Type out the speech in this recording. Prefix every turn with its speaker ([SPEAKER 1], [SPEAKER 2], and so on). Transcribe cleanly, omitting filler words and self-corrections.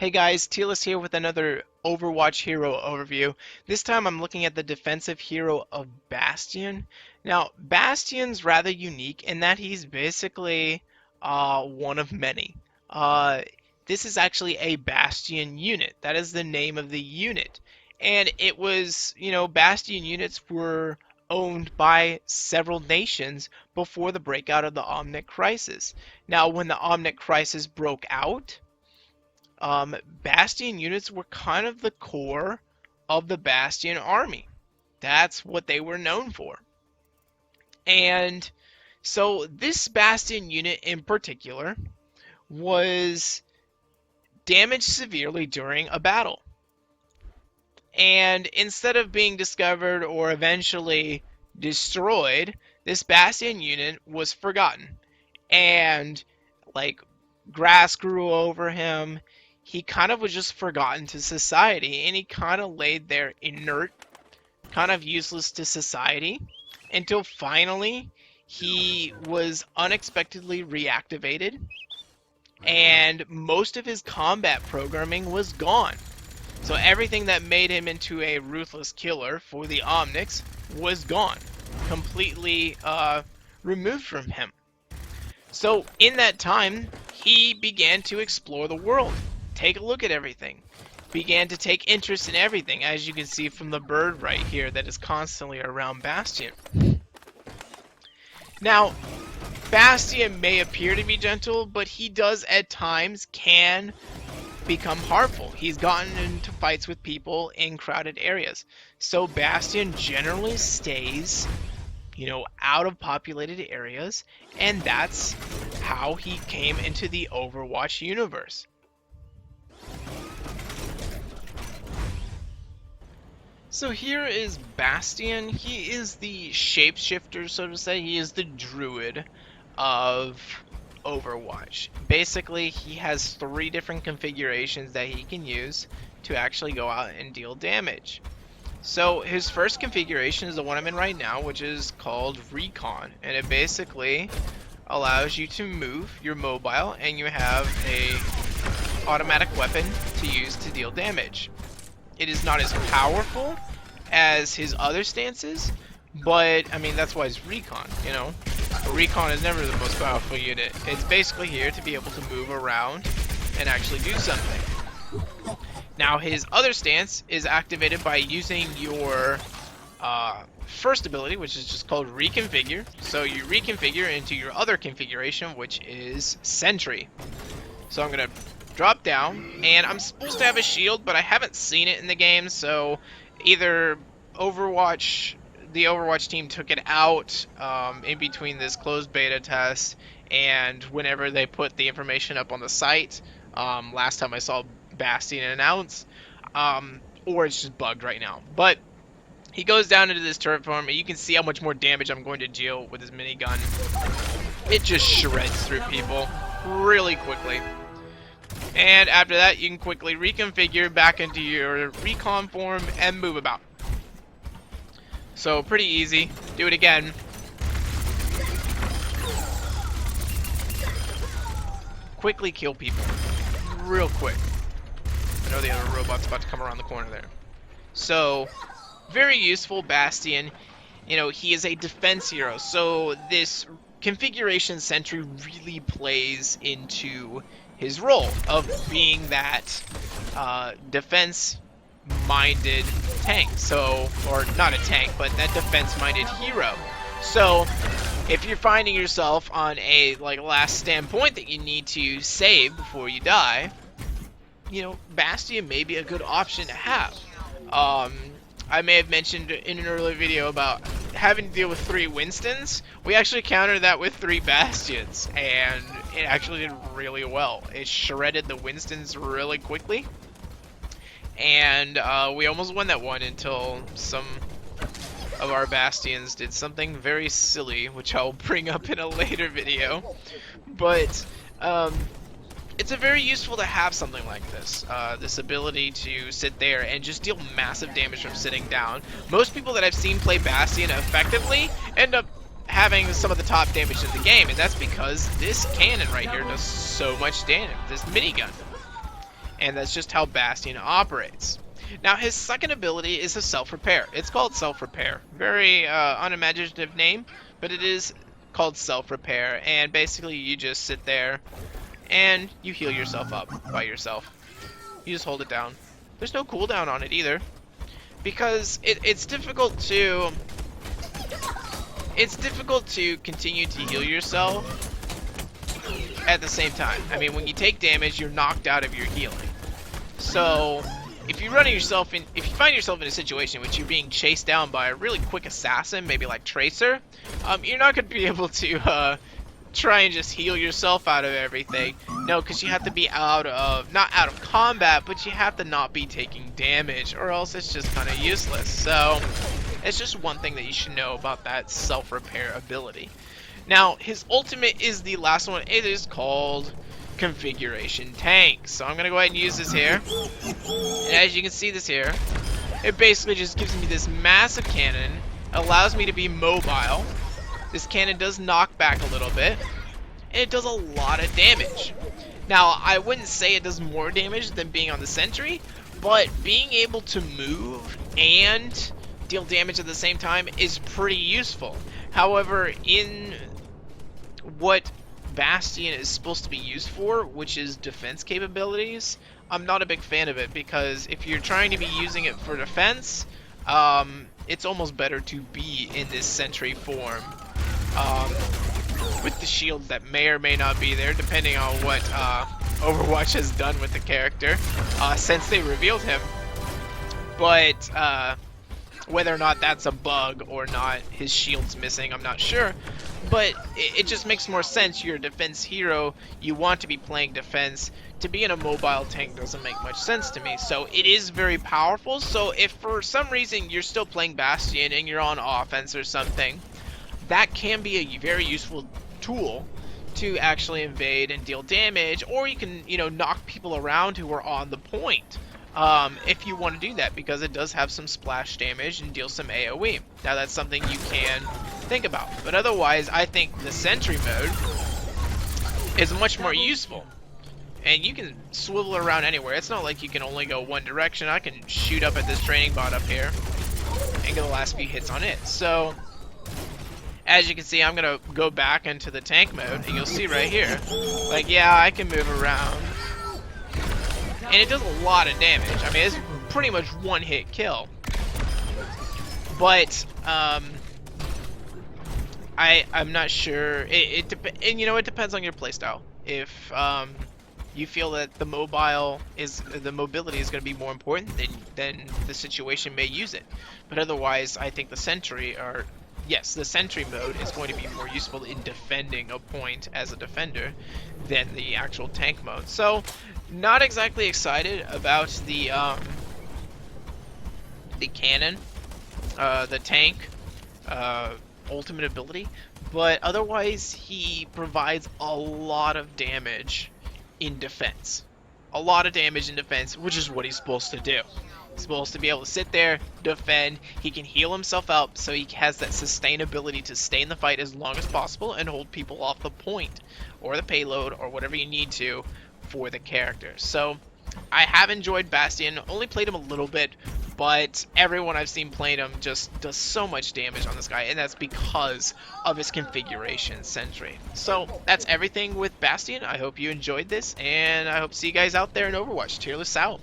[SPEAKER 1] Hey guys, Terilis here with another Overwatch hero overview. This time I'm looking at the defensive hero of Bastion. Now, Bastion's rather unique in that he's basically one of many. This is actually a Bastion unit. That is the name of the unit. And it was, Bastion units were owned by several nations before the breakout of the Omnic Crisis. Now, when the Omnic Crisis broke out, Bastion units were kind of the core of the Bastion army. That's what they were known for. And so this Bastion unit in particular was damaged severely during a battle. And instead of being discovered or eventually destroyed, this Bastion unit was forgotten. And like grass grew over him. He kind of was just forgotten to society, and he kind of laid there inert, kind of useless to society, until finally he was unexpectedly reactivated, and most of his combat programming was gone. So everything that made him into a ruthless killer for the Omnics was gone, completely removed from him. So in that time, he began to explore the world. Take a look at everything. Began to take interest in everything, as you can see from the bird right here that is constantly around Bastion. Now, Bastion may appear to be gentle, but he does at times can become harmful. He's gotten into fights with people in crowded areas. So Bastion generally stays, out of populated areas, and that's how he came into the Overwatch universe. So here is Bastion. He is the shapeshifter, so to say. He is the druid of Overwatch. Basically, he has 3 different configurations that he can use to actually go out and deal damage. So his first configuration is the one I'm in right now, which is called Recon, and it basically allows you to move, you're mobile, and you have a automatic weapon to use to deal damage. It is not as powerful as his other stances, but I mean that's why it's Recon, Recon is never the most powerful unit. It's basically here to be able to move around and actually do something. Now his other stance is activated by using your first ability, which is just called Reconfigure. So you reconfigure into your other configuration, which is Sentry. So I'm gonna drop down, and I'm supposed to have a shield, but I haven't seen it in the game, so either the Overwatch team took it out in between this closed beta test and whenever they put the information up on the site, last time I saw Bastion announce, or it's just bugged right now. But he goes down into this turret farm, and you can see how much more damage I'm going to deal with his minigun. It just shreds through people really quickly. And after that, you can quickly reconfigure back into your recon form and move about. So pretty easy. Do it again. Quickly kill people. Real quick. I know the other robot's about to come around the corner there. So, very useful Bastion. He is a defense hero. So this configuration Sentry really plays into his role of being that defense-minded tank. So, or not a tank, but that defense-minded hero. So, if you're finding yourself on a last stand point that you need to save before you die, Bastion may be a good option to have. I may have mentioned in an earlier video about having to deal with 3 Winstons. We actually countered that with 3 Bastions, and it actually did really well. It shredded the Winstons really quickly, and we almost won that one until some of our Bastions did something very silly, which I'll bring up in a later video. But it's very useful to have something like this, this ability to sit there and just deal massive damage from sitting down. Most people that I've seen play Bastion effectively end up having some of the top damage in the game, and that's because this cannon right here does so much damage, this minigun. and that's just how Bastion operates. Now, his second ability is a self-repair. It's called self-repair. Very unimaginative name, but it is called self-repair, and basically you just sit there and you heal yourself up by yourself. You just hold it down. There's no cooldown on it either, because it's difficult to continue to heal yourself at the same time. I mean, when you take damage, you're knocked out of your healing. So if you find yourself in a situation in which you're being chased down by a really quick assassin, maybe like Tracer, you're not going to be able to try and just heal yourself out of everything. No, because you have to be not out of combat, but you have to not be taking damage, or else it's just kind of useless. So it's just one thing that you should know about that self-repair ability. Now, his ultimate is the last one. It is called Configuration Tank. So I'm going to go ahead and use this here. And as you can see this here, it basically just gives me this massive cannon. Allows me to be mobile. This cannon does knock back a little bit. And it does a lot of damage. Now, I wouldn't say it does more damage than being on the sentry, but being able to move and deal damage at the same time is pretty useful. However, in what Bastion is supposed to be used for, which is defense capabilities, I'm not a big fan of it, because if you're trying to be using it for defense, it's almost better to be in this sentry form, with the shields that may or may not be there, depending on what Overwatch has done with the character since they revealed him. But whether or not that's a bug or not, his shield's missing, I'm not sure. But it just makes more sense. You're a defense hero, you want to be playing defense. To be in a mobile tank doesn't make much sense to me. So it is very powerful. So if for some reason you're still playing Bastion and you're on offense or something, that can be a very useful tool to actually invade and deal damage. Or you can, knock people around who are on the point. If you want to do that, because it does have some splash damage and deal some AoE. Now that's something you can think about. But otherwise, I think the sentry mode is much more useful. And you can swivel around anywhere. It's not like you can only go one direction. I can shoot up at this training bot up here and get the last few hits on it. So, as you can see, I'm going to go back into the tank mode, and you'll see right here, like, yeah, I can move around. And it does a lot of damage. I mean, it's pretty much one-hit kill. But I'm not sure. It depends on your playstyle. If you feel that the mobility is going to be more important, then the situation may use it. But otherwise, I think the sentry mode is going to be more useful in defending a point as a defender than the actual tank mode. So, not exactly excited about the cannon, the tank, ultimate ability, but otherwise he provides a lot of damage in defense. A lot of damage in defense, which is what he's supposed to do. He's supposed to be able to sit there, defend. He can heal himself up, so he has that sustainability to stay in the fight as long as possible and hold people off the point or the payload or whatever you need to for the character. So I have enjoyed Bastion, only played him a little bit, but everyone I've seen playing him just does so much damage on this guy, and that's because of his configuration sentry. So that's everything with Bastion. I hope you enjoyed this, and I hope to see you guys out there in Overwatch. Terilis out.